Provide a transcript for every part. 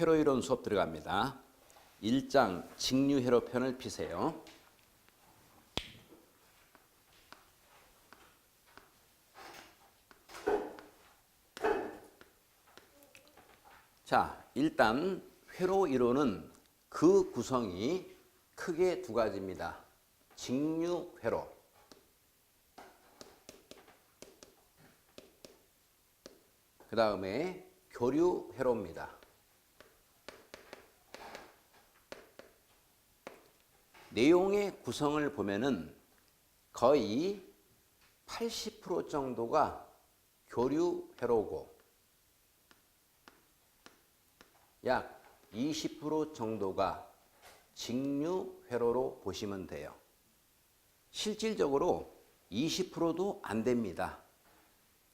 회로이론 수업 들어갑니다. 1장 직류회로편을 피세요. 자, 일단 회로이론은 그 구성이 크게 두 가지입니다. 직류회로, 그 다음에 교류회로입니다. 내용의 구성을 보면은 거의 80% 정도가 교류회로고 약 20% 정도가 직류회로로 보시면 돼요. 실질적으로 20%도 안 됩니다.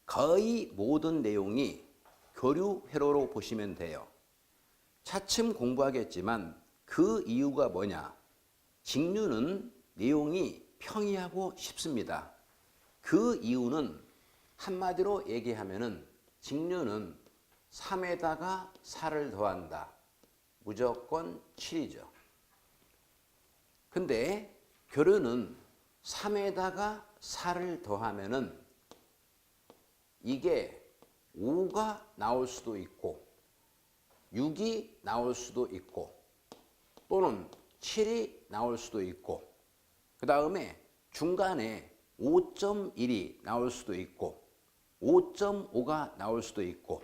거의 모든 내용이 교류회로로 보시면 돼요. 차츰 공부하겠지만 그 이유가 뭐냐? 직류는 내용이 평이하고 쉽습니다. 그 이유는 한마디로 얘기하면은 직류는 3에다가 4를 더한다. 무조건 7이죠. 근데 교류는 3에다가 4를 더하면은 이게 5가 나올 수도 있고 6이 나올 수도 있고 또는 7이 나올 수도 있고 그 다음에 중간에 5.1이 나올 수도 있고 5.5가 나올 수도 있고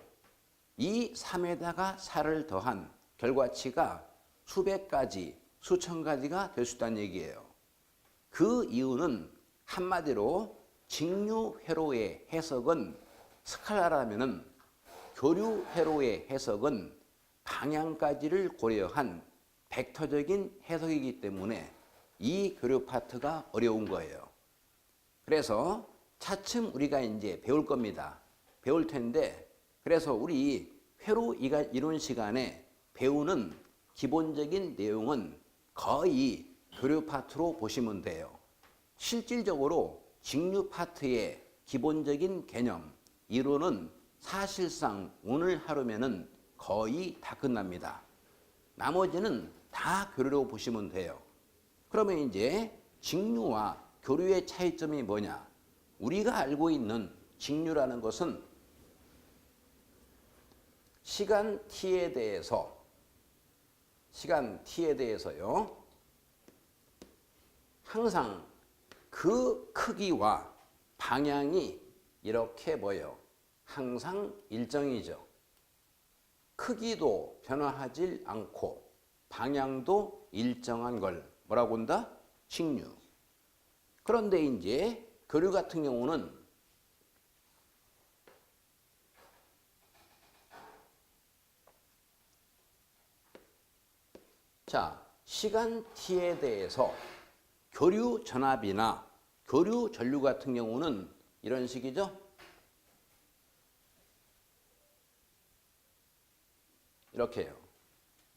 이 3에다가 4를 더한 결과치가 수백 가지, 수천 가지가 될 수 있다는 얘기예요. 그 이유는 한마디로 직류회로의 해석은 스칼라라면은 교류회로의 해석은 방향까지를 고려한 벡터적인 해석이기 때문에 이 교류 파트가 어려운 거예요. 그래서 차츰 우리가 이제 배울 겁니다. 배울 텐데 그래서 우리 회로 이론 시간에 배우는 기본적인 내용은 거의 교류 파트로 보시면 돼요. 실질적으로 직류 파트의 기본적인 개념, 이론은 사실상 오늘 하루면은 거의 다 끝납니다. 나머지는 다 교류로 보시면 돼요. 그러면 이제 직류와 교류의 차이점이 뭐냐? 우리가 알고 있는 직류라는 것은 시간 t에 대해서요. 항상 그 크기와 방향이 이렇게 뭐예요? 항상 일정이죠. 크기도 변화하지 않고 방향도 일정한 걸 뭐라고 한다? 직류. 그런데 이제 교류 같은 경우는 자, 시간 t에 대해서 교류 전압이나 교류 전류 같은 경우는 이런 식이죠. 이렇게요.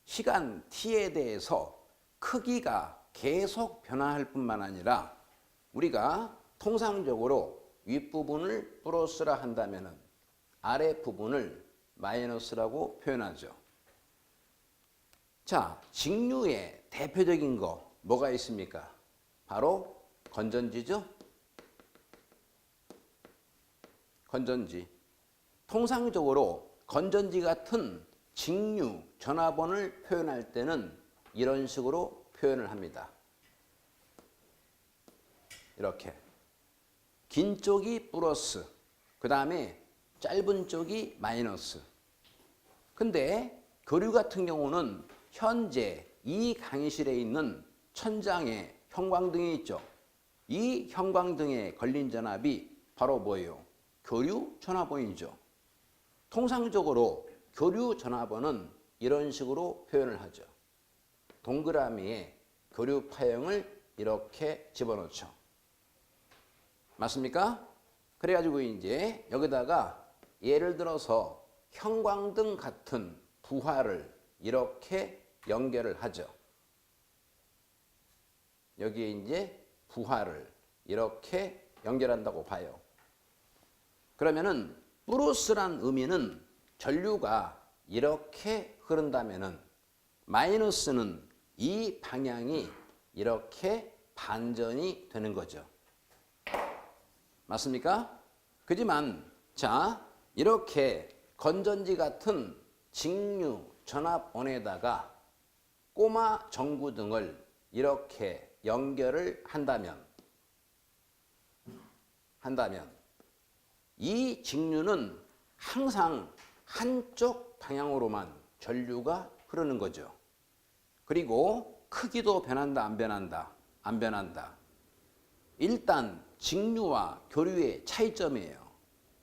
시간 t에 대해서 크기가 계속 변화할 뿐만 아니라 우리가 통상적으로 윗부분을 플러스라 한다면 아랫부분을 마이너스라고 표현하죠. 자, 직류의 대표적인 거 뭐가 있습니까? 바로 건전지죠. 건전지. 통상적으로 건전지 같은 직류 전압원을 표현할 때는 이런 식으로 표현을 합니다. 이렇게 긴 쪽이 플러스, 그 다음에 짧은 쪽이 마이너스. 근데 교류 같은 경우는 현재 이 강의실에 있는 천장에 형광등이 있죠. 이 형광등에 걸린 전압이 바로 뭐예요? 교류 전압원이죠. 통상적으로 교류 전압원은 이런 식으로 표현을 하죠. 동그라미에 교류 파형을 이렇게 집어넣죠. 맞습니까? 그래가지고 이제 여기다가 예를 들어서 형광등 같은 부하를 이렇게 연결을 하죠. 여기에 이제 부하를 이렇게 연결한다고 봐요. 그러면은 플러스란 의미는 전류가 이렇게 흐른다면은 마이너스는 이 방향이 이렇게 반전이 되는 거죠. 맞습니까? 그지만 자, 이렇게 건전지 같은 직류 전압원에다가 꼬마 전구 등을 이렇게 연결을 한다면 이 직류는 항상 한쪽 방향으로만 전류가 흐르는 거죠. 그리고 크기도 변한다, 안 변한다? 안 변한다. 일단 직류와 교류의 차이점이에요.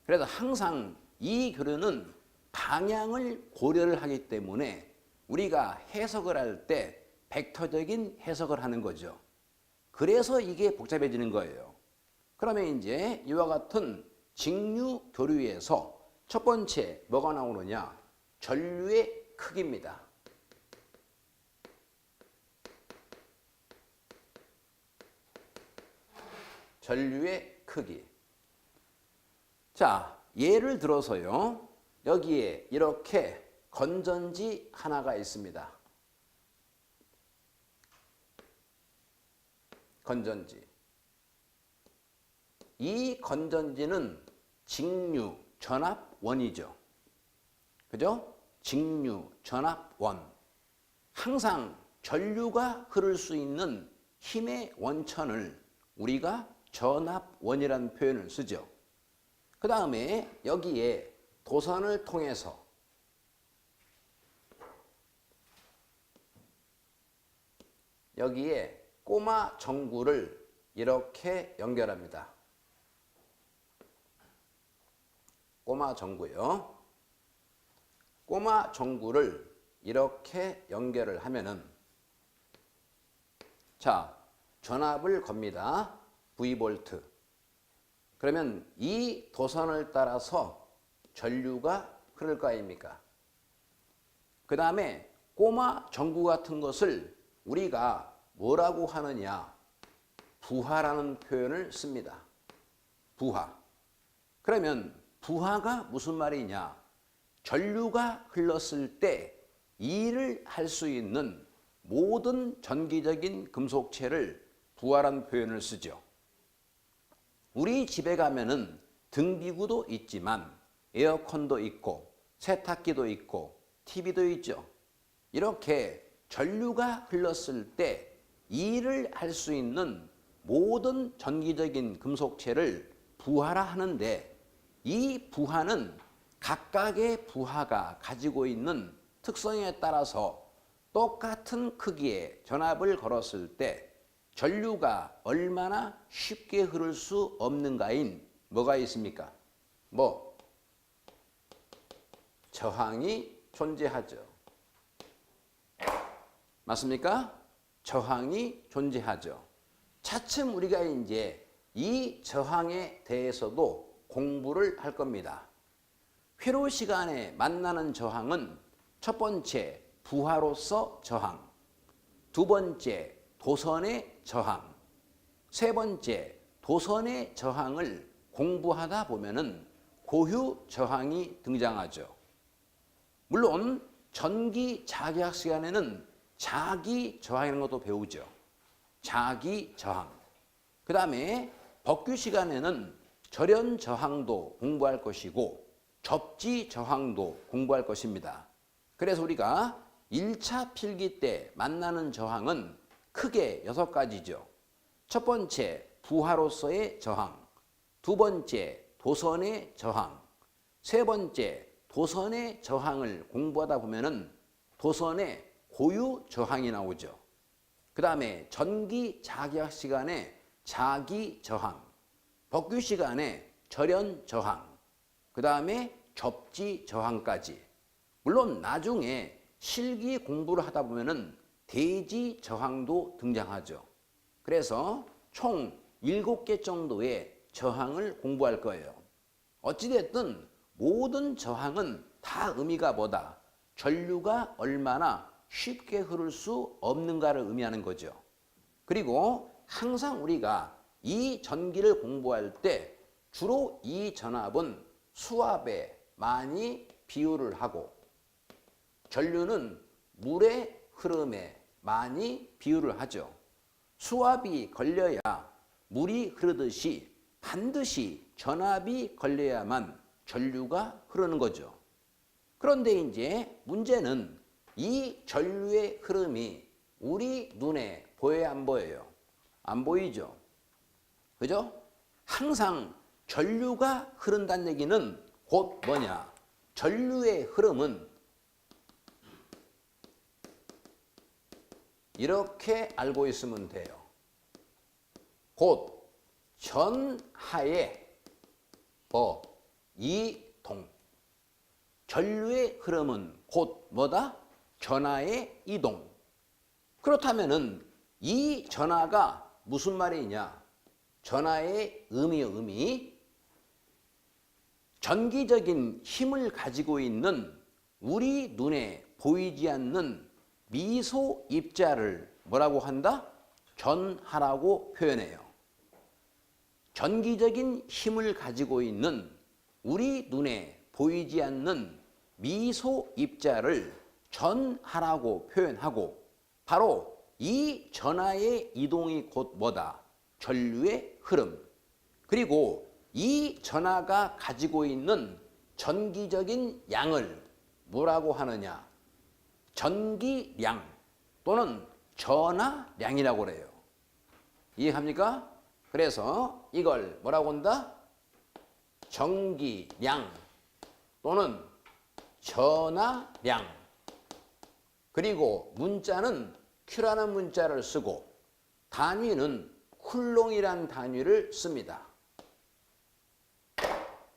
그래서 항상 이 교류는 방향을 고려를 하기 때문에 우리가 해석을 할 때 벡터적인 해석을 하는 거죠. 그래서 이게 복잡해지는 거예요. 그러면 이제 이와 같은 직류 교류에서 첫 번째 뭐가 나오느냐? 전류의 크기입니다. 전류의 크기. 자, 예를 들어서요. 여기에 이렇게 건전지 하나가 있습니다. 건전지. 이 건전지는 직류 전압원이죠. 그죠? 직류 전압원. 항상 전류가 흐를 수 있는 힘의 원천을 우리가 전압원이라는 표현을 쓰죠. 그 다음에 여기에 도선을 통해서 여기에 꼬마 전구를 이렇게 연결합니다. 꼬마 전구요. 꼬마 전구를 이렇게 연결을 하면은 자, 전압을 겁니다. V볼트. 그러면 이 도선을 따라서 전류가 흐를 거 아닙니까? 그 다음에 꼬마 전구 같은 것을 우리가 뭐라고 하느냐? 부하라는 표현을 씁니다. 부하. 그러면 부하가 무슨 말이냐? 전류가 흘렀을 때 일을 할 수 있는 모든 전기적인 금속체를 부하라는 표현을 쓰죠. 우리 집에 가면은 등비구도 있지만 에어컨도 있고 세탁기도 있고 TV도 있죠. 이렇게 전류가 흘렀을 때 일을 할 수 있는 모든 전기적인 금속체를 부하라 하는데 이 부하는 각각의 부하가 가지고 있는 특성에 따라서 똑같은 크기의 전압을 걸었을 때 전류가 얼마나 쉽게 흐를 수 없는가인 뭐가 있습니까? 뭐 저항이 존재하죠. 맞습니까? 저항이 존재하죠. 차츰 우리가 이제 이 저항에 대해서도 공부를 할 겁니다. 회로 시간에 만나는 저항은 첫 번째 부하로서 저항, 두 번째 도선의 저항, 세 번째 도선의 저항을 공부하다 보면은 고휴 저항이 등장하죠. 물론 전기 자기학 시간에는 자기 저항이라는 것도 배우죠. 자기 저항. 그 다음에 법규 시간에는 절연 저항도 공부할 것이고 접지 저항도 공부할 것입니다. 그래서 우리가 1차 필기 때 만나는 저항은 크게 6가지죠. 첫 번째 부하로서의 저항, 두 번째 도선의 저항, 세 번째 도선의 저항을 공부하다 보면은 도선의 고유 저항이 나오죠. 그 다음에 전기 자기학 시간에 자기 저항, 법규 시간에 절연 저항, 그 다음에 접지 저항까지. 물론 나중에 실기 공부를 하다 보면은 대지 저항도 등장하죠. 그래서 총 7개 정도의 저항을 공부할 거예요. 어찌됐든 모든 저항은 다 의미가 뭐다? 전류가 얼마나 쉽게 흐를 수 없는가를 의미하는 거죠. 그리고 항상 우리가 이 전기를 공부할 때 주로 이 전압은 수압에 많이 비유를 하고 전류는 물의 흐름에 많이 비유를 하죠. 수압이 걸려야 물이 흐르듯이 반드시 전압이 걸려야만 전류가 흐르는 거죠. 그런데 이제 문제는 이 전류의 흐름이 우리 눈에 보여야 안 보여요? 안 보이죠. 그죠? 항상 전류가 흐른다는 얘기는 곧 뭐냐? 전류의 흐름은 이렇게 알고 있으면 돼요. 곧 전하의 이동. 전류의 흐름은 곧 뭐다? 전하의 이동. 그렇다면은 이 전하가 무슨 말이냐? 전하의 의미. 전기적인 힘을 가지고 있는 우리 눈에 보이지 않는 미소 입자를 뭐라고 한다? 전하라고 표현해요. 전기적인 힘을 가지고 있는 우리 눈에 보이지 않는 미소 입자를 전하라고 표현하고 바로 이 전하의 이동이 곧 뭐다? 전류의 흐름. 그리고 이 전하가 가지고 있는 전기적인 양을 뭐라고 하느냐? 전기량 또는 전하량이라고 그래요. 이해합니까? 그래서 이걸 뭐라고 한다? 전기량 또는 전하량. 그리고 문자는 Q라는 문자를 쓰고 단위는 쿨롱이란 단위를 씁니다.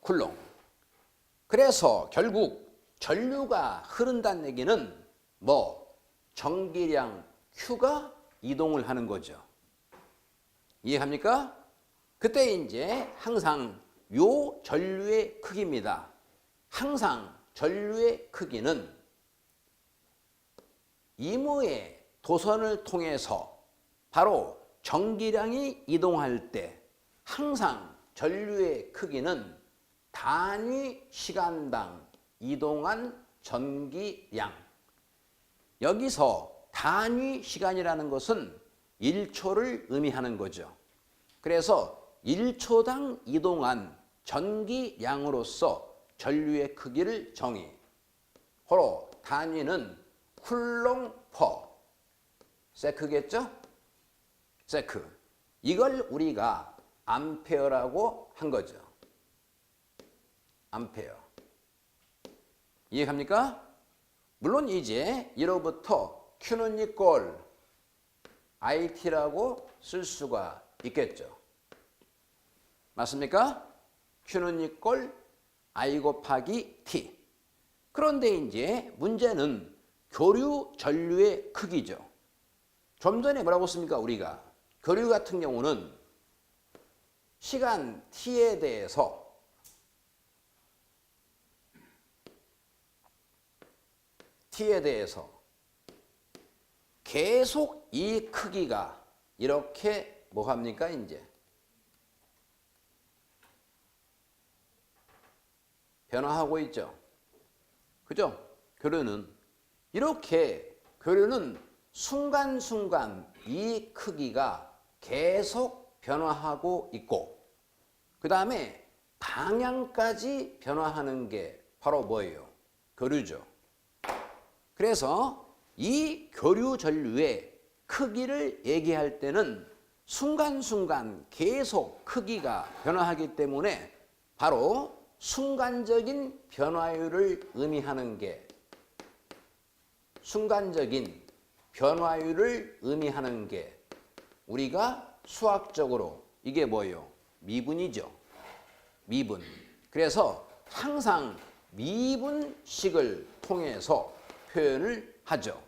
쿨롱. 그래서 결국 전류가 흐른다는 얘기는 전기량 Q가 이동을 하는 거죠. 이해합니까? 그때 이제 항상 요 전류의 크기입니다. 항상 전류의 크기는 이모의 도선을 통해서 바로 전기량이 이동할 때 항상 전류의 크기는 단위 시간당 이동한 전기량. 여기서 단위 시간이라는 것은 1초를 의미하는 거죠. 그래서 1초당 이동한 전기량으로서 전류의 크기를 정의. 호로 단위는 쿨롱 퍼 세크겠죠? 세크. 이걸 우리가 암페어라고 한 거죠. 암페어. 이해합니까? 물론 이제 이로부터 Q는 이꼴 IT라고 쓸 수가 있겠죠. 맞습니까? Q는 이꼴 I 곱하기 T. 그런데 이제 문제는 교류 전류의 크기죠. 좀 전에 뭐라고 했습니까? 우리가 교류 같은 경우는 시간 T에 대해서 계속 이 크기가 이렇게 뭐합니까? 이제 변화하고 있죠. 그죠? 교류는 순간순간 이 크기가 계속 변화하고 있고 그 다음에 방향까지 변화하는 게 바로 뭐예요? 교류죠. 그래서 이 교류 전류의 크기를 얘기할 때는 순간순간 계속 크기가 변화하기 때문에 바로 순간적인 변화율을 의미하는 게 우리가 수학적으로 이게 뭐예요? 미분이죠. 미분. 그래서 항상 미분식을 통해서 표현을 하죠.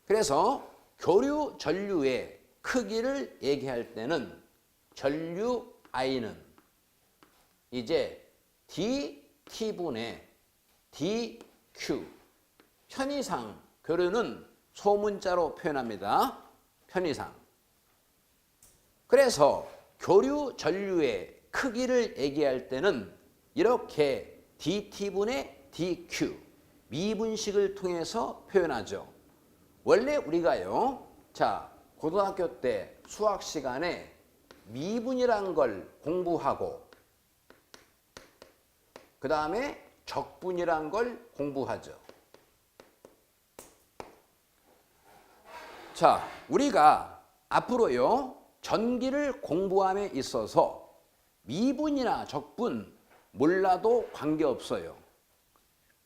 그래서 교류 전류의 크기를 얘기할 때는 전류 I는 이제 dT분의 dQ. 편의상 교류는 소문자로 표현합니다. 편의상. 그래서 교류 전류의 크기를 얘기할 때는 이렇게 dT분의 dQ 미분식을 통해서 표현하죠. 원래 우리가요, 자, 고등학교 때 수학 시간에 미분이란 걸 공부하고 그 다음에 적분이란 걸 공부하죠. 자, 우리가 앞으로요, 전기를 공부함에 있어서 미분이나 적분 몰라도 관계없어요.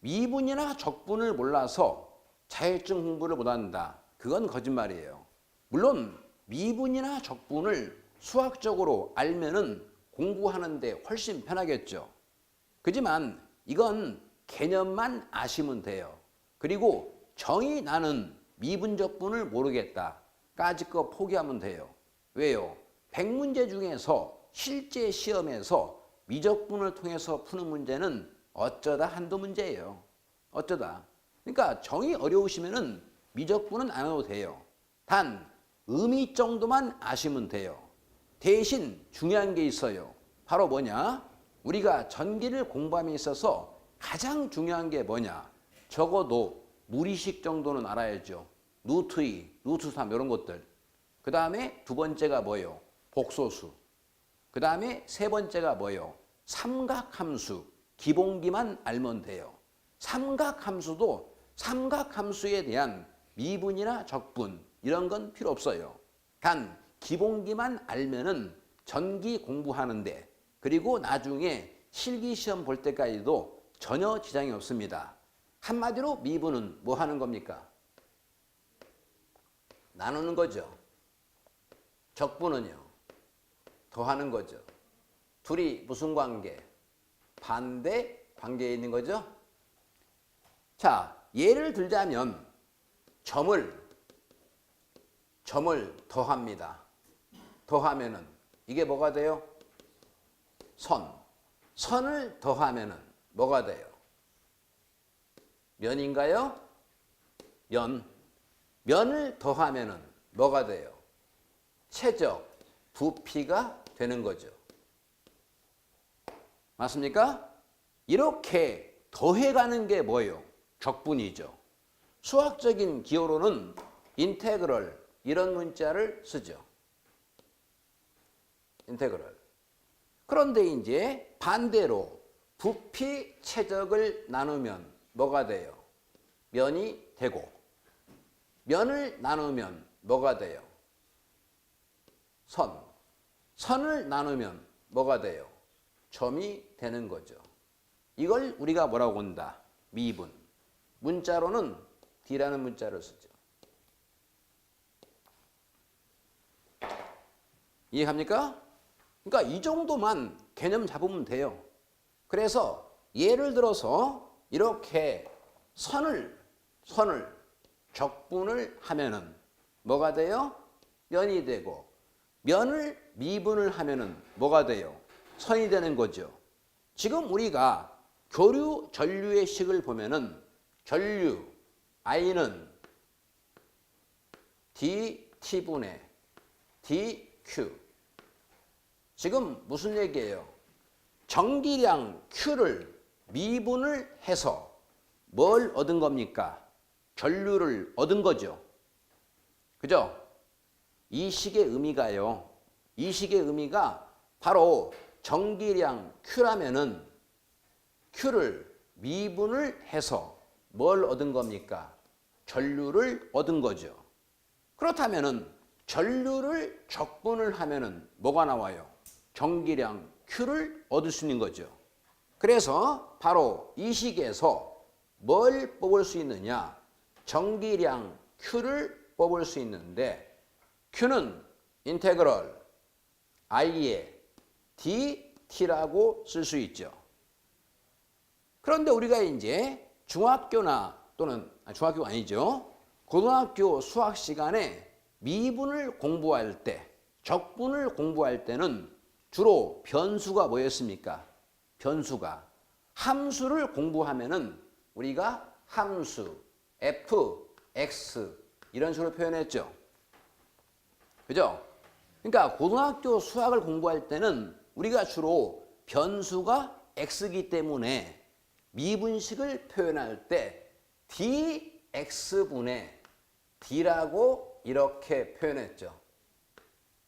미분이나 적분을 몰라서 자율증 공부를 못한다. 그건 거짓말이에요. 물론 미분이나 적분을 수학적으로 알면은 공부하는데 훨씬 편하겠죠. 그지만 이건 개념만 아시면 돼요. 그리고 정의 나는 미분적분을 모르겠다. 까짓 거 포기하면 돼요. 왜요? 100문제 중에서 실제 시험에서 미적분을 통해서 푸는 문제는 어쩌다 한두 문제예요. 어쩌다. 그러니까 정의 어려우시면은 미적분은 안 해도 돼요. 단 의미 정도만 아시면 돼요. 대신 중요한 게 있어요. 바로 뭐냐? 우리가 전기를 공부함에 있어서 가장 중요한 게 뭐냐? 적어도 무리식 정도는 알아야죠. 루트 2, 루트 3 이런 것들. 그 다음에 두 번째가 뭐예요? 복소수. 그 다음에 세 번째가 뭐예요? 삼각함수. 기본기만 알면 돼요. 삼각함수도 삼각함수에 대한 미분이나 적분 이런 건 필요 없어요. 단 기본기만 알면은 전기 공부하는데 그리고 나중에 실기시험 볼 때까지도 전혀 지장이 없습니다. 한마디로 미분은 뭐 하는 겁니까? 나누는 거죠. 적분은요, 더하는 거죠. 둘이 무슨 관계? 반대 관계에 있는 거죠. 자, 예를 들자면 점을 더합니다. 더하면은 이게 뭐가 돼요? 선을 더하면은 뭐가 돼요? 면인가요? 면을 더하면은 뭐가 돼요? 최적, 부피가 되는 거죠. 맞습니까? 이렇게 더해가는 게 뭐예요? 적분이죠. 수학적인 기호로는 인테그럴 이런 문자를 쓰죠. 인테그럴. 그런데 이제 반대로 부피 최적을 나누면 뭐가 돼요? 면이 되고 면을 나누면 뭐가 돼요? 선을 나누면 뭐가 돼요? 점이 되는 거죠. 이걸 우리가 뭐라고 한다? 미분. 문자로는 D라는 문자를 쓰죠. 이해합니까? 그러니까 이 정도만 개념 잡으면 돼요. 그래서 예를 들어서 이렇게 선을 적분을 하면은 뭐가 돼요? 면이 되고 면을 미분을 하면은 뭐가 돼요? 선이 되는 거죠. 지금 우리가 교류 전류의 식을 보면은 전류 I는 dT분의 dQ. 지금 무슨 얘기예요? 전기량 Q를 미분을 해서 뭘 얻은 겁니까? 전류를 얻은 거죠. 그죠? 이 식의 의미가요. 이 식의 의미가 바로 전기량 Q라면은 Q를 미분을 해서 뭘 얻은 겁니까? 전류를 얻은 거죠. 그렇다면은 전류를 적분을 하면은 뭐가 나와요? 전기량 Q를 얻을 수 있는 거죠. 그래서 바로 이 식에서 뭘 뽑을 수 있느냐? 전기량 Q를 뽑을 수 있는데 Q는 인테그럴 I의 dT라고 쓸 수 있죠. 그런데 우리가 이제 중학교나 또는 중학교가 아니죠. 고등학교 수학 시간에 미분을 공부할 때, 적분을 공부할 때는 주로 변수가 뭐였습니까? 변수가. 함수를 공부하면은 우리가 함수, f, x 이런 식으로 표현했죠. 그죠? 그러니까 고등학교 수학을 공부할 때는 우리가 주로 변수가 x이기 때문에 미분식을 표현할 때 dx분의 d라고 이렇게 표현했죠.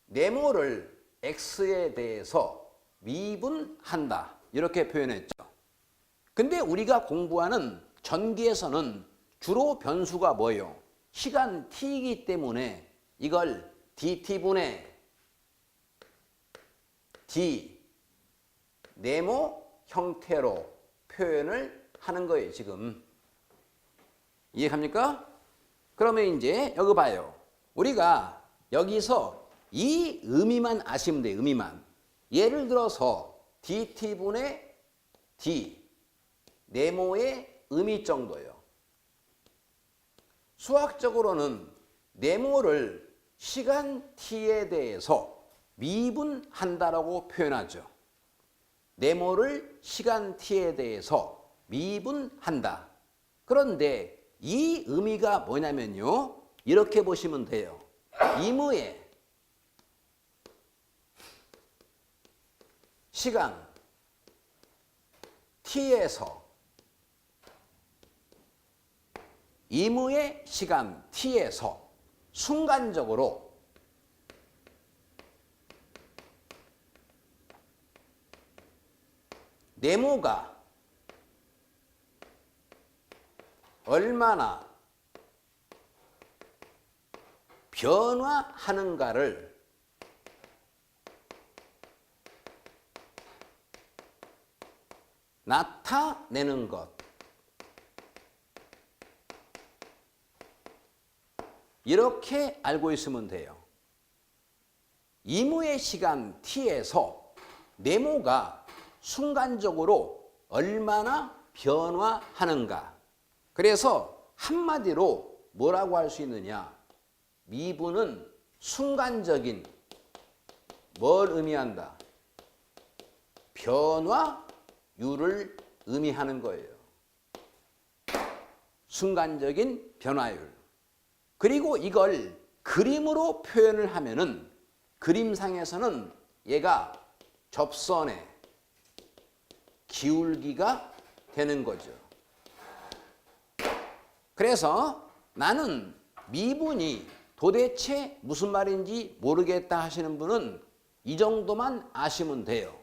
네모를 x에 대해서 미분한다 이렇게 표현했죠. 근데 우리가 공부하는 전기에서는 주로 변수가 뭐예요? 시간 t이기 때문에 이걸 dt분의 d 네모 형태로 표현을 하는 거예요, 지금. 이해갑니까? 그러면 이제 여기 봐요. 우리가 여기서 이 의미만 아시면 돼요, 의미만. 예를 들어서 dt분의 d 네모의 의미 정도예요. 수학적으로는 네모를 시간 t에 대해서 미분한다라고 표현하죠. 네모를 시간 t에 대해서 미분한다. 그런데 이 의미가 뭐냐면요. 이렇게 보시면 돼요. 임의의 시간 t에서 임의의 시간 t에서 순간적으로 네모가 얼마나 변화하는가를 나타내는 것. 이렇게 알고 있으면 돼요. 임의의 시간 t에서 네모가 순간적으로 얼마나 변화하는가. 그래서 한마디로 뭐라고 할 수 있느냐. 미분은 순간적인 뭘 의미한다? 변화율을 의미하는 거예요. 순간적인 변화율. 그리고 이걸 그림으로 표현을 하면은 그림상에서는 얘가 접선의 기울기가 되는 거죠. 그래서 나는 미분이 도대체 무슨 말인지 모르겠다 하시는 분은 이 정도만 아시면 돼요.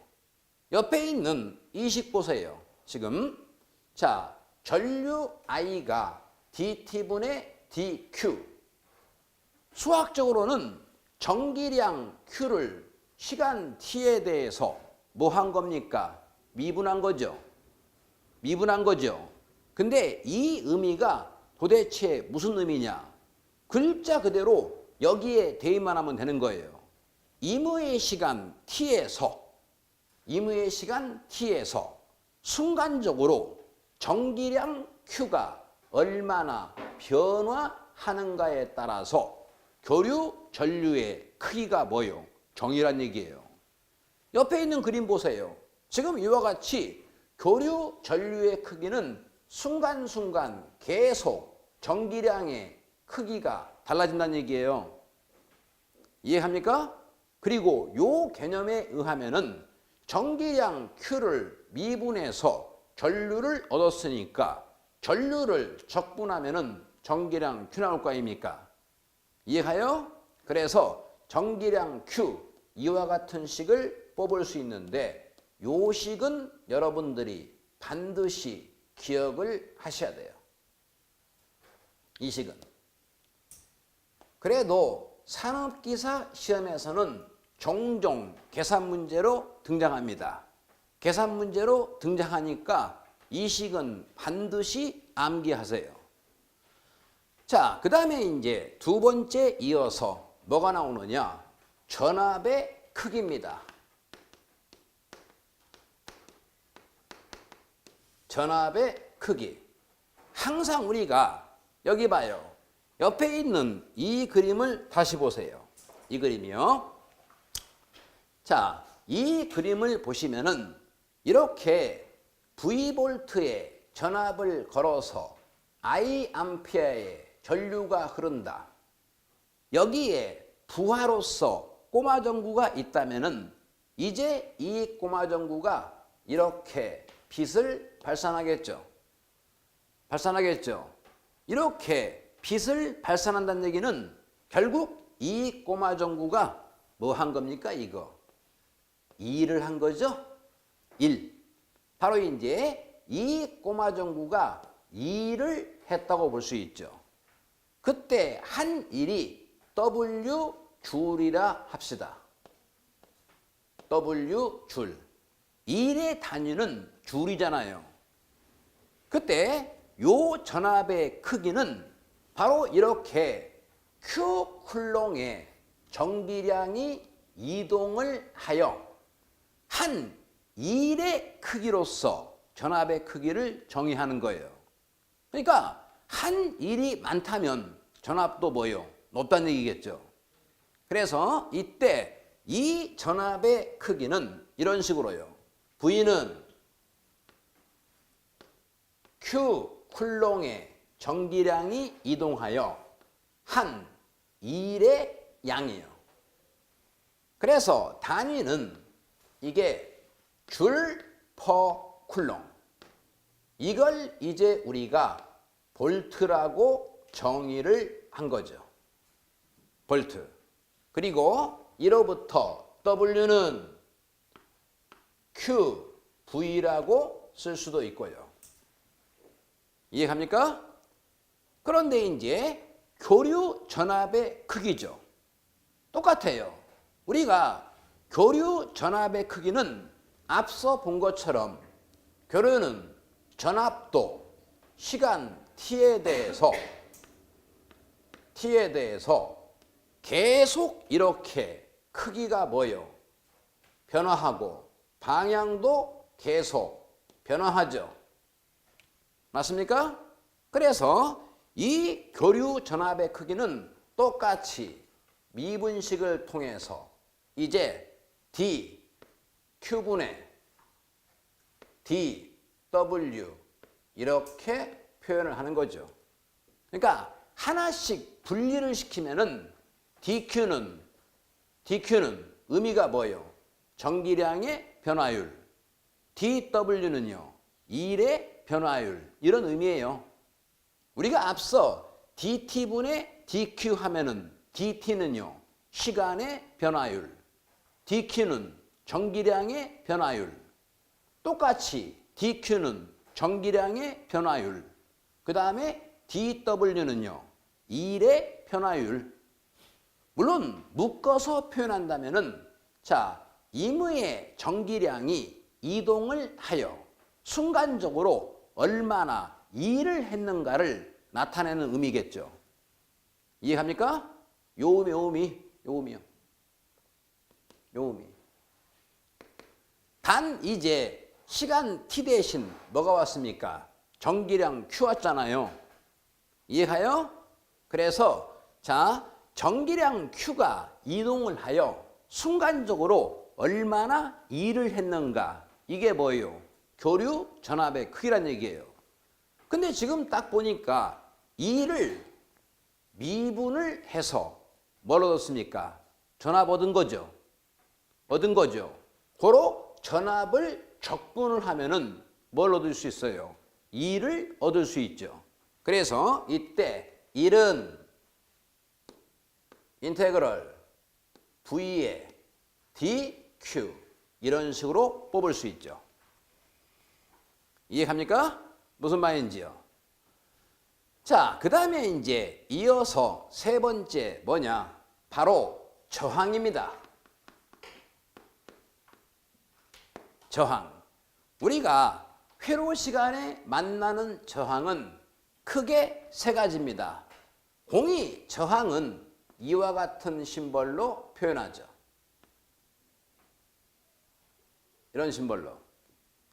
옆에 있는 이 식 보세요. 지금 자, 전류 I가 dt분의 dq. 수학적으로는 전기량 Q를 시간 t에 대해서 뭐 한 겁니까? 미분한 거죠. 미분한 거죠. 근데 이 의미가 도대체 무슨 의미냐? 글자 그대로 여기에 대입만 하면 되는 거예요. 임의의 시간 t에서 순간적으로 전기량 Q가 얼마나 변화하는가에 따라서 교류 전류의 크기가 뭐요? 정이란 얘기예요. 옆에 있는 그림 보세요. 지금 이와 같이 교류 전류의 크기는 순간순간 계속 전기량의 크기가 달라진다는 얘기예요. 이해합니까? 그리고 요 개념에 의하면은 전기량 Q를 미분해서 전류를 얻었으니까 전류를 적분하면은 전기량 Q 나올 거 아닙니까? 이해가요? 그래서 전기량 Q 이와 같은 식을 뽑을 수 있는데 요 식은 여러분들이 반드시 기억을 하셔야 돼요. 이 식은. 그래도 산업기사 시험에서는 종종 계산 문제로 등장합니다. 계산 문제로 등장하니까 이 식은 반드시 암기하세요. 자, 그 다음에 이제 두 번째 이어서 뭐가 나오느냐? 전압의 크기입니다. 전압의 크기. 항상 우리가 여기 봐요. 옆에 있는 이 그림을 다시 보세요. 이 그림이요. 자, 이 그림을 보시면은 이렇게 V볼트에 전압을 걸어서 I 암페어의 전류가 흐른다. 여기에 부하로서 꼬마 전구가 있다면은 이제 이 꼬마 전구가 이렇게 빛을 발산하겠죠. 발산하겠죠. 이렇게 빛을 발산한다는 얘기는 결국 이 꼬마 전구가 뭐 한 겁니까? 이거 일을 한 거죠. 일. 바로 이제 이 꼬마 전구가 일을 했다고 볼 수 있죠. 그때 한 일이 W 줄이라 합시다. W 줄. 일의 단위는 줄이잖아요. 그때 요 전압의 크기는 바로 이렇게 Q 쿨롱의 전기량이 이동을 하여 한 일의 크기로서 전압의 크기를 정의하는 거예요. 그러니까 한 일이 많다면 전압도 뭐요? 높다는 얘기겠죠. 그래서 이때 이 전압의 크기는 이런 식으로요. V는 Q 쿨롱의 전기량이 이동하여 한 일의 양이에요. 그래서 단위는 이게 줄 퍼 쿨롱. 이걸 이제 우리가 볼트라고 정의를 한 거죠. 볼트. 그리고 이로부터 W는 Q, V라고 쓸 수도 있고요. 이해갑니까? 그런데 이제 교류 전압의 크기죠. 똑같아요. 우리가 교류 전압의 크기는 앞서 본 것처럼 교류는 전압도 시간 t에 대해서 계속 이렇게 크기가 뭐예요? 변화하고 방향도 계속 변화하죠. 맞습니까? 그래서 이 교류 전압의 크기는 똑같이 미분식을 통해서 이제 D, Q분의 D, W 이렇게 표현을 하는 거죠. 그러니까 하나씩 분리를 시키면은 DQ는 의미가 뭐예요? 전기량의 변화율. DW는요. 일의 변화율. 이런 의미예요. 우리가 앞서 DT분의 DQ 하면은 DT는요. 시간의 변화율. DQ는 전기량의 변화율. 똑같이 DQ는 전기량의 변화율. 그 다음에 DW는요. 일의 변화율. 물론 묶어서 표현한다면은 자, 임의의 전기량이 이동을 하여 순간적으로 얼마나 일을 했는가를 나타내는 의미겠죠. 이해합니까? 요 의미요. 단 이제 시간 t 대신 뭐가 왔습니까? 전기량 q 왔잖아요. 이해가요? 그래서 자, 전기량 q가 이동을 하여 순간적으로 얼마나 일을 했는가. 이게 뭐예요? 교류 전압의 크기란 얘기예요. 근데 지금 딱 보니까 일을 미분을 해서 뭘 얻었습니까? 전압 얻은 거죠. 고로 전압을 적분을 하면은 뭘 얻을 수 있어요? 일을 얻을 수 있죠. 그래서 이때 일은 인테그럴 V의 dq 이런 식으로 뽑을 수 있죠. 이해갑니까? 무슨 말인지요? 자, 그 다음에 이제 이어서 세 번째 뭐냐? 바로 저항입니다. 저항. 우리가 회로 시간에 만나는 저항은 크게 세 가지입니다. 공이 저항은 이와 같은 심벌로 표현하죠. 이런 심벌로.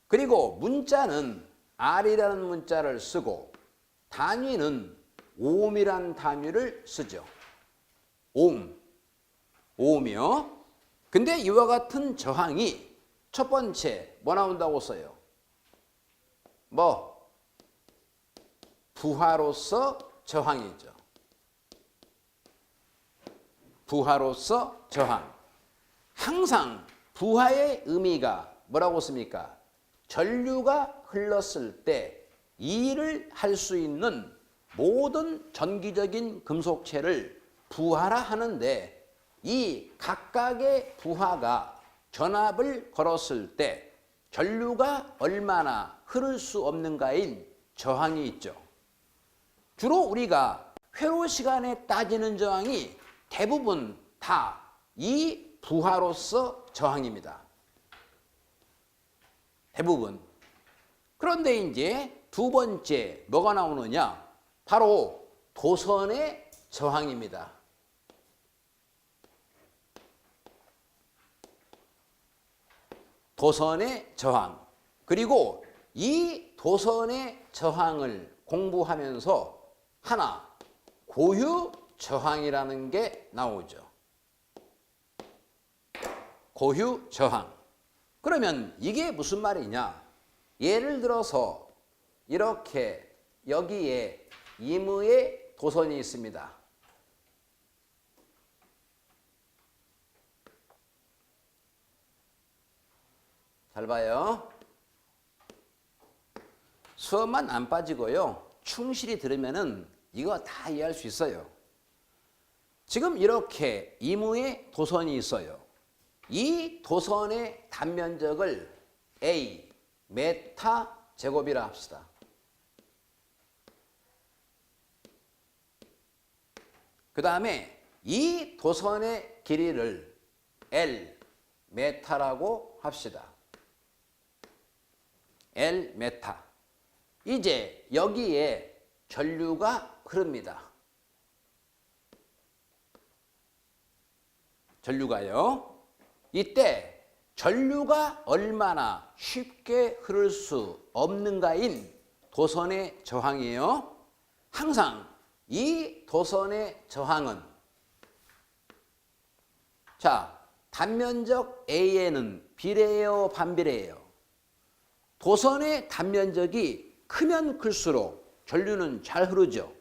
그리고 문자는 R이라는 문자를 쓰고 단위는 옴이란 단위를 쓰죠. 옴이요. 근데 이와 같은 저항이 첫 번째 뭐 나온다고 써요? 뭐? 부하로서 저항이죠. 부하로서 저항. 항상 부하의 의미가 뭐라고 씁니까? 전류가 흘렀을 때 일을 할 수 있는 모든 전기적인 금속체를 부하하는데 이 각각의 부하가 전압을 걸었을 때 전류가 얼마나 흐를 수 없는가인 저항이 있죠. 주로 우리가 회로 시간에 따지는 저항이 대부분 다 이 부하로서 저항입니다. 대부분. 그런데 이제 두 번째 뭐가 나오느냐? 바로 도선의 저항입니다. 도선의 저항. 그리고 이 도선의 저항을 공부하면서 하나 고유 저항이라는 게 나오죠. 고유 저항. 그러면 이게 무슨 말이냐? 예를 들어서 이렇게 여기에 임의의 도선이 있습니다. 잘 봐요. 수업만 안 빠지고요. 충실히 들으면은 이거 다 이해할 수 있어요. 지금 이렇게 임의의 도선이 있어요. 이 도선의 단면적을 A 메타 제곱이라 합시다. 그 다음에 이 도선의 길이를 L 메타라고 합시다. L 메타. 이제 여기에 전류가 흐릅니다. 전류가요. 이때 전류가 얼마나 쉽게 흐를 수 없는가인 도선의 저항이에요. 항상 이 도선의 저항은 자, 단면적 A에는 비례해요, 반비례해요? 도선의 단면적이 크면 클수록 전류는 잘 흐르죠.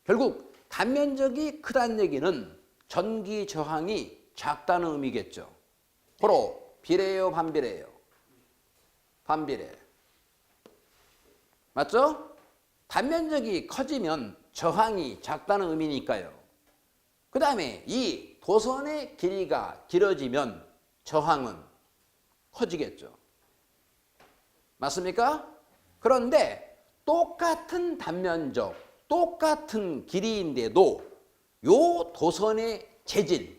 결국 단면적이 크다는 얘기는 전기 저항이 작다는 의미겠죠. 바로 비례해요, 반비례해요? 반비례. 맞죠? 단면적이 커지면 저항이 작다는 의미니까요. 그 다음에 이 도선의 길이가 길어지면 저항은 커지겠죠. 맞습니까? 그런데 똑같은 단면적, 똑같은 길이인데도 요 도선의 재질이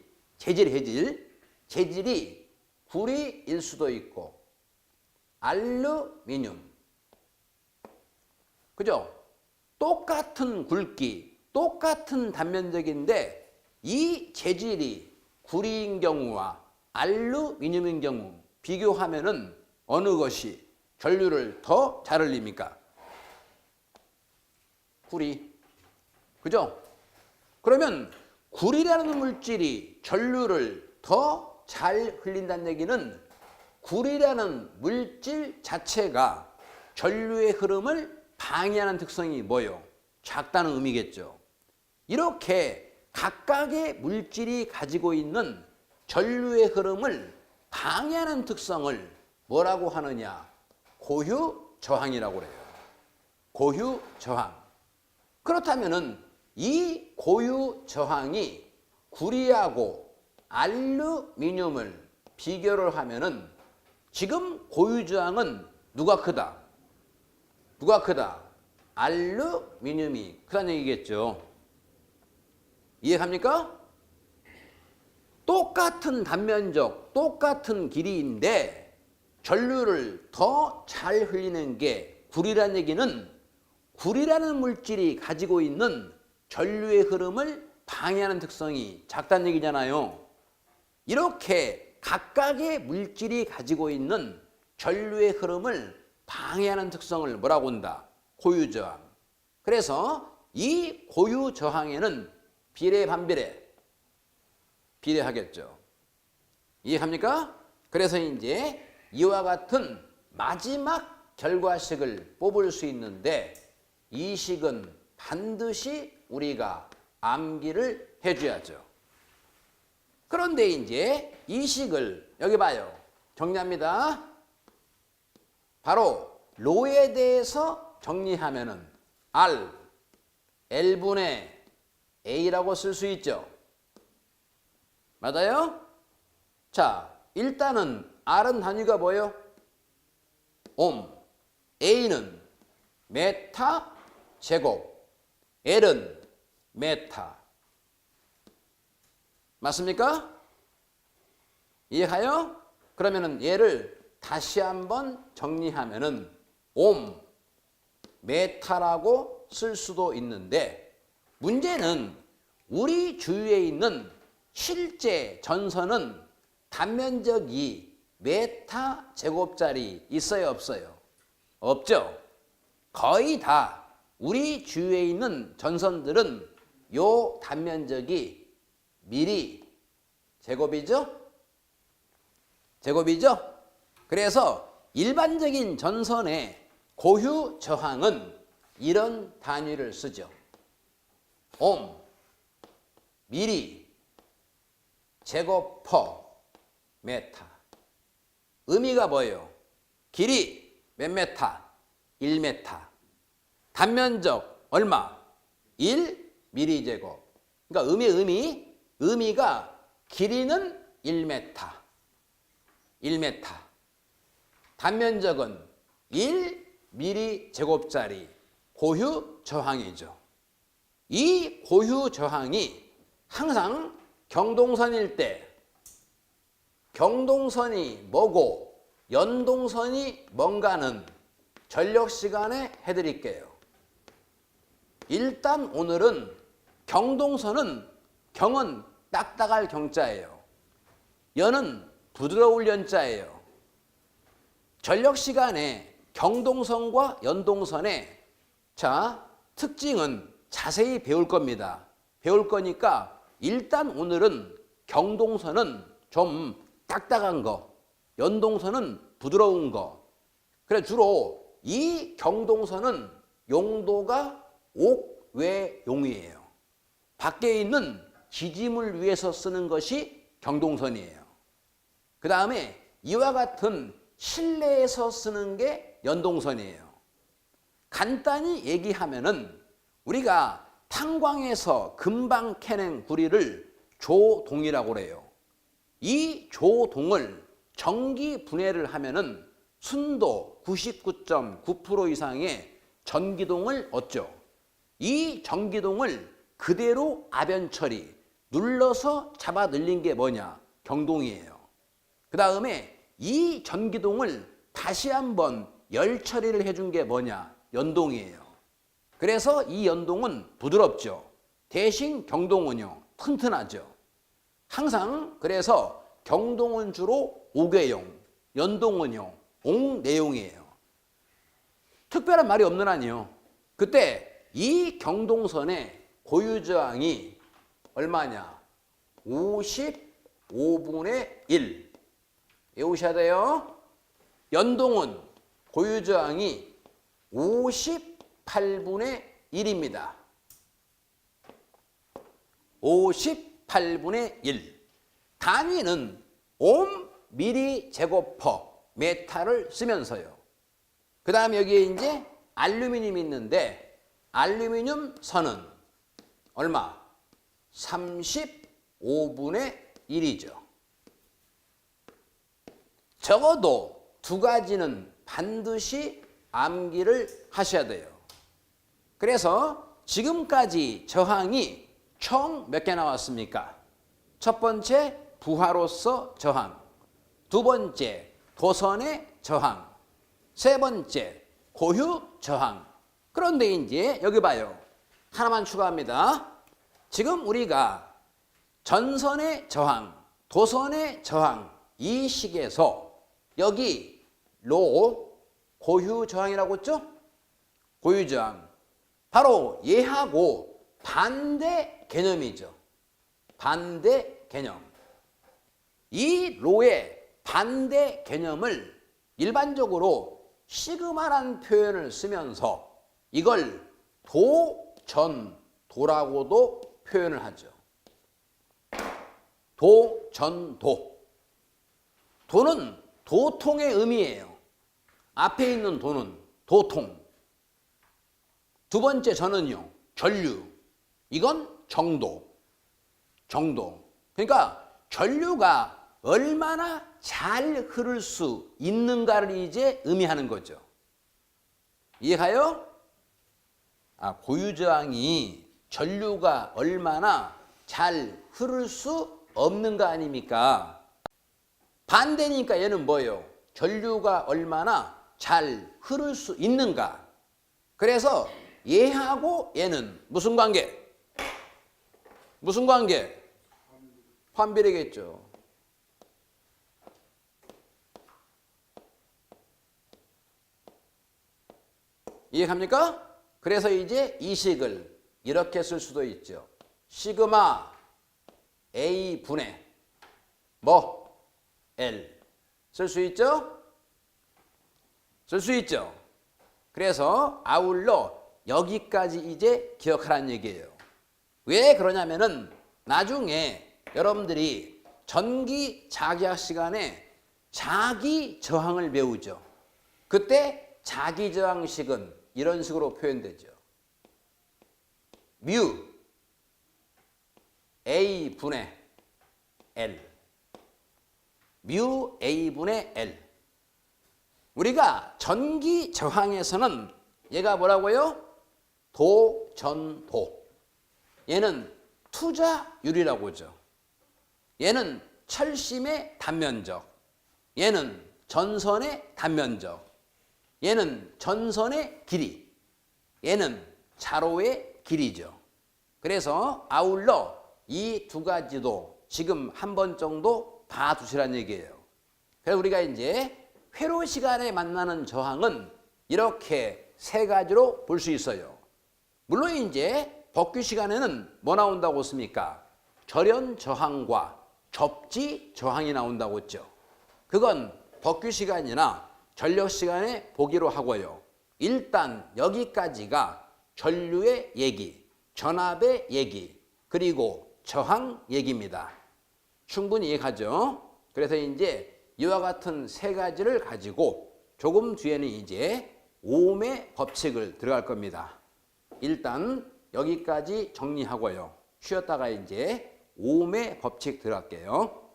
구리일 수도 있고 알루미늄. 그죠? 똑같은 굵기, 똑같은 단면적인데 이 재질이 구리인 경우와 알루미늄인 경우 비교하면은 어느 것이 전류를 더 잘 흘립니까? 구리. 그죠? 그러면 구리라는 물질이 전류를 더 잘 흘린다는 얘기는 구리라는 물질 자체가 전류의 흐름을 방해하는 특성이 뭐요? 작다는 의미겠죠. 이렇게 각각의 물질이 가지고 있는 전류의 흐름을 방해하는 특성을 뭐라고 하느냐? 고유 저항이라고 그래요. 고유 저항. 그렇다면은 이 고유 저항이 구리하고 알루미늄을 비교를 하면은 지금 고유 저항은 누가 크다? 누가 크다? 알루미늄이 크다는 얘기겠죠. 이해갑니까? 똑같은 단면적, 똑같은 길이인데 전류를 더 잘 흘리는 게 구리라는 얘기는 구리라는 물질이 가지고 있는 전류의 흐름을 방해하는 특성이 작다는 얘기잖아요. 이렇게 각각의 물질이 가지고 있는 전류의 흐름을 방해하는 특성을 뭐라고 한다? 고유저항. 그래서 이 고유저항에는 비례, 반비례? 비례하겠죠. 이해합니까? 그래서 이제 이와 같은 마지막 결과식을 뽑을 수 있는데 이 식은 반드시 우리가 암기를 해줘야죠. 그런데 이제 이 식을 여기 봐요. 정리합니다. 바로 로에 대해서 정리하면은 R, L분의 A라고 쓸 수 있죠. 맞아요? 자, 일단은 R은 단위가 뭐예요? 옴. A는 메타 제곱. L은 메타. 맞습니까? 이해가요? 그러면은 얘를 다시 한번 정리하면은 옴, 메타라고 쓸 수도 있는데 문제는 우리 주위에 있는 실제 전선은 단면적이 메타 제곱짜리 있어요, 없어요? 없죠? 거의 다 우리 주위에 있는 전선들은 요 단면적이 미리 제곱이죠? 제곱이죠? 그래서 일반적인 전선의 고유 저항은 이런 단위를 쓰죠. 옴, 미리, 제곱 퍼, 메타. 의미가 뭐예요? 길이 몇 메타? 1메타. 단면적 얼마? 1 미리 제곱. 그러니까 의미가 길이는 1메타. 1메타. 단면적은 1 미리 제곱짜리 고유 저항이죠. 이 고유 저항이 항상 경동선일 때 경동선이 뭐고 연동선이 뭔가는 전력 시간에 해드릴게요. 일단 오늘은 경동선은 경은 딱딱할 경자예요. 연은 부드러울 연자예요. 전력 시간에 경동선과 연동선의 특징은 자세히 배울 겁니다. 배울 거니까 일단 오늘은 경동선은 좀 딱딱한 거, 연동선은 부드러운 거. 그래 주로 이 경동선은 용도가 옥외용이에요. 밖에 있는 지짐을 위해서 쓰는 것이 경동선이에요. 그 다음에 이와 같은 실내에서 쓰는 게 연동선이에요. 간단히 얘기하면은 우리가 탄광에서 금방 캐낸 구리를 조동이라고 그래요. 이 조동을 전기 분해를 하면은 순도 99.9% 이상의 전기동을 얻죠. 이 전기동을 그대로 압연 처리, 눌러서 잡아 늘린 게 뭐냐? 경동이에요. 그 다음에 이 전기동을 다시 한번 열 처리를 해준 게 뭐냐? 연동이에요. 그래서 이 연동은 부드럽죠. 대신 경동은요, 튼튼하죠. 항상 그래서 경동은 주로 옥외용, 연동은요, 옥내용이에요. 특별한 말이 없는 한이요. 그때 이 경동선의 고유저항이 얼마냐? 55분의 1. 외우셔야 돼요. 연동은 고유저항이 58분의 1입니다. 58분의 1. 단위는 옴 미리 제곱퍼 메타를 쓰면서요. 그 다음에 여기에 이제 알루미늄이 있는데 알루미늄 선은 얼마? 35분의 1이죠. 적어도 두 가지는 반드시 암기를 하셔야 돼요. 그래서 지금까지 저항이 총 몇 개 나왔습니까? 첫 번째 부하로서 저항, 두 번째 도선의 저항, 세 번째 고유 저항. 그런데 이제 여기 봐요. 하나만 추가합니다. 지금 우리가 전선의 저항, 도선의 저항 이 식에서 여기 로 고유 저항이라고 했죠? 고유 저항. 바로 얘하고 반대 개념이죠. 반대 개념. 이 로의 반대 개념을 일반적으로 시그마란 표현을 쓰면서 이걸 도전도라고도 표현을 하죠. 도전도. 도는 도통의 의미예요. 앞에 있는 도는 도통. 두 번째 전은요, 전류. 이건 정도. 그러니까 전류가 얼마나 잘 흐를 수 있는가를 이제 의미하는 거죠. 이해가요? 고유저항이 전류가 얼마나 잘 흐를 수 없는가 아닙니까? 반대니까 얘는 뭐예요? 전류가 얼마나 잘 흐를 수 있는가. 그래서 얘하고 얘는 무슨 관계? 무슨 관계? 환비례겠죠. 이해갑니까? 그래서 이제 이 식을 이렇게 쓸 수도 있죠. 시그마 A 분의 L 쓸 수 있죠? 쓸 수 있죠. 그래서 아울러 여기까지 이제 기억하라는 얘기예요. 왜 그러냐면은 나중에 여러분들이 전기 자기학 시간에 자기 저항을 배우죠. 그때 자기 저항식은 이런 식으로 표현되죠. 뮤 A 분의 L. 뮤 A 분의 L. 우리가 전기 저항에서는 얘가 뭐라고요? 도전도. 얘는 투자율이라고 하죠. 얘는 철심의 단면적. 얘는 전선의 단면적. 얘는 전선의 길이. 얘는 자로의 길이죠. 그래서 아울러 이 두 가지도 지금 한 번 정도 봐두시라는 얘기예요. 그래서 우리가 이제 회로 시간에 만나는 저항은 이렇게 세 가지로 볼 수 있어요. 물론 이제 법규 시간에는 뭐 나온다고 했습니까? 절연 저항과 접지 저항이 나온다고 했죠. 그건 법규 시간이나 전력 시간에 보기로 하고요. 일단 여기까지가 전류의 얘기, 전압의 얘기, 그리고 저항 얘기입니다. 충분히 이해가죠? 그래서 이제 이와 같은 세 가지를 가지고 조금 뒤에는 이제 오음의 법칙을 들어갈 겁니다. 일단 여기까지 정리하고요. 쉬었다가 이제 오음의 법칙 들어갈게요.